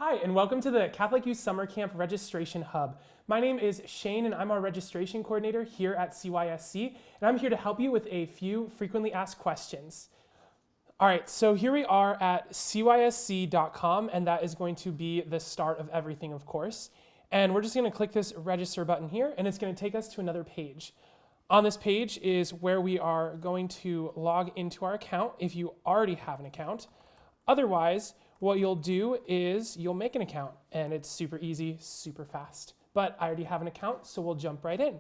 Hi, and welcome to the Catholic Youth Summer Camp Registration Hub. My name is Shane, and I'm our registration coordinator here at CYSC, and I'm here to help you with a few frequently asked questions. All right, so here we are at cysc.com, and that is going to be the start of everything, of course. And we're just going to click this register button here, and it's going to take us to another page. On this page is where we are going to log into our account if you already have an account. Otherwise, what you'll do is you'll make an account, and it's super easy, super fast. But I already have an account, so we'll jump right in.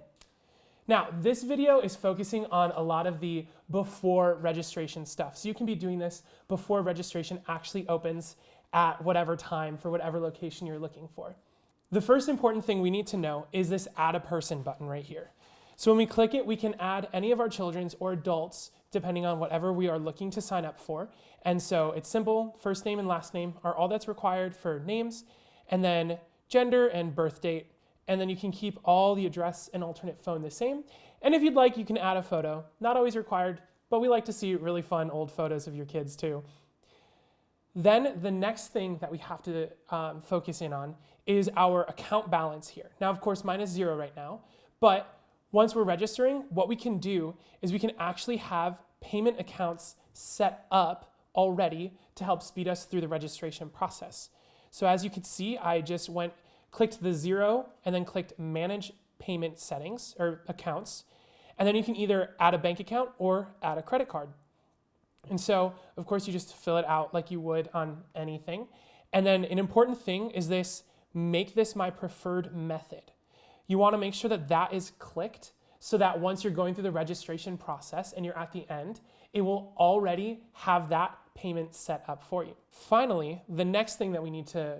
Now, this video is focusing on a lot of the before registration stuff. So you can be doing this before registration actually opens at whatever time for whatever location you're looking for. The first important thing we need to know is this Add a Person button right here. So when we click it, we can add any of our children's or adults depending on whatever we are looking to sign up for. And so it's simple, first name and last name are all that's required for names, and then gender and birth date. And then you can keep all the address and alternate phone the same. And if you'd like, you can add a photo. Not always required, but we like to see really fun old photos of your kids too. Then the next thing that we have to focus in on is our account balance here. Now, of course, mine is 0 right now, but once we're registering, what we can do is we can actually have payment accounts set up already to help speed us through the registration process. So as you can see, I just clicked the 0 and then clicked Manage Payment Settings or Accounts. And then you can either add a bank account or add a credit card. And so, of course, you just fill it out like you would on anything. And then an important thing is make this my preferred method. You want to make sure that that is clicked so that once you're going through the registration process and you're at the end, it will already have that payment set up for you. Finally, the next thing that we need to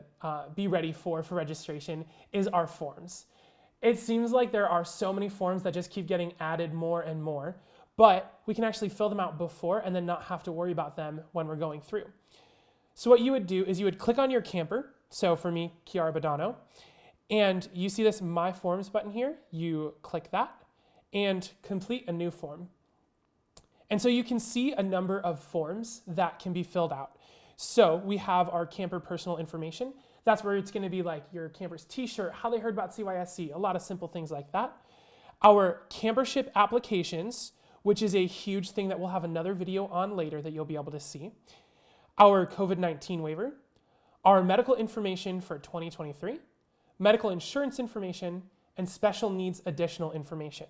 be ready for registration is our forms. It seems like there are so many forms that just keep getting added more and more, but we can actually fill them out before and then not have to worry about them when we're going through. So what you would do is you would click on your camper. So for me, Kiara Badano. And you see this My Forms button here. You click that and complete a new form. And so you can see a number of forms that can be filled out. So we have our camper personal information. That's where it's going to be like your camper's t-shirt, how they heard about CYSC, a lot of simple things like that. Our campership applications, which is a huge thing that we'll have another video on later that you'll be able to see. Our COVID-19 waiver, our medical information for 2023, medical insurance information, and special needs additional information.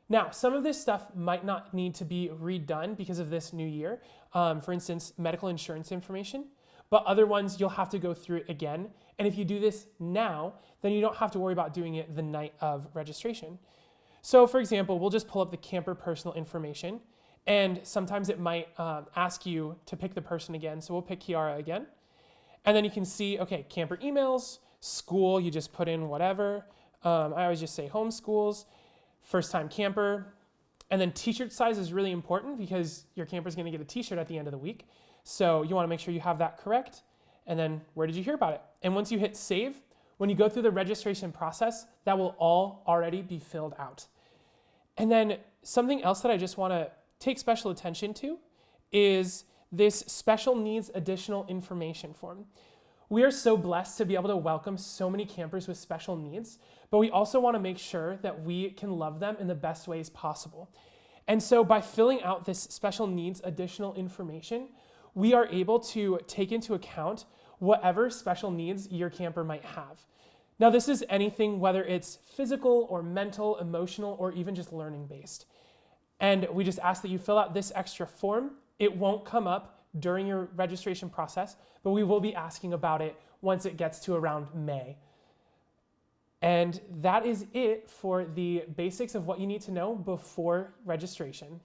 Now, some of this stuff might not need to be redone because of this new year. For instance, medical insurance information, but other ones you'll have to go through it again. And if you do this now, then you don't have to worry about doing it the night of registration. So for example, we'll just pull up the camper personal information, and sometimes it might ask you to pick the person again. So we'll pick Kiara again. And then you can see, okay, camper emails, school, you just put in whatever. I always just say homeschools, first time camper. And then t-shirt size is really important because your camper is going to get a t-shirt at the end of the week. So you want to make sure you have that correct. And then where did you hear about it? And once you hit save, when you go through the registration process, that will all already be filled out. And then something else that I just want to take special attention to is this special needs additional information form. We are so blessed to be able to welcome so many campers with special needs, but we also want to make sure that we can love them in the best ways possible. And so by filling out this special needs additional information, we are able to take into account whatever special needs your camper might have. Now, this is anything, whether it's physical or mental, emotional, or even just learning based. And we just ask that you fill out this extra form. It won't come up during your registration process, but we will be asking about it once it gets to around May. And that is it for the basics of what you need to know before registration.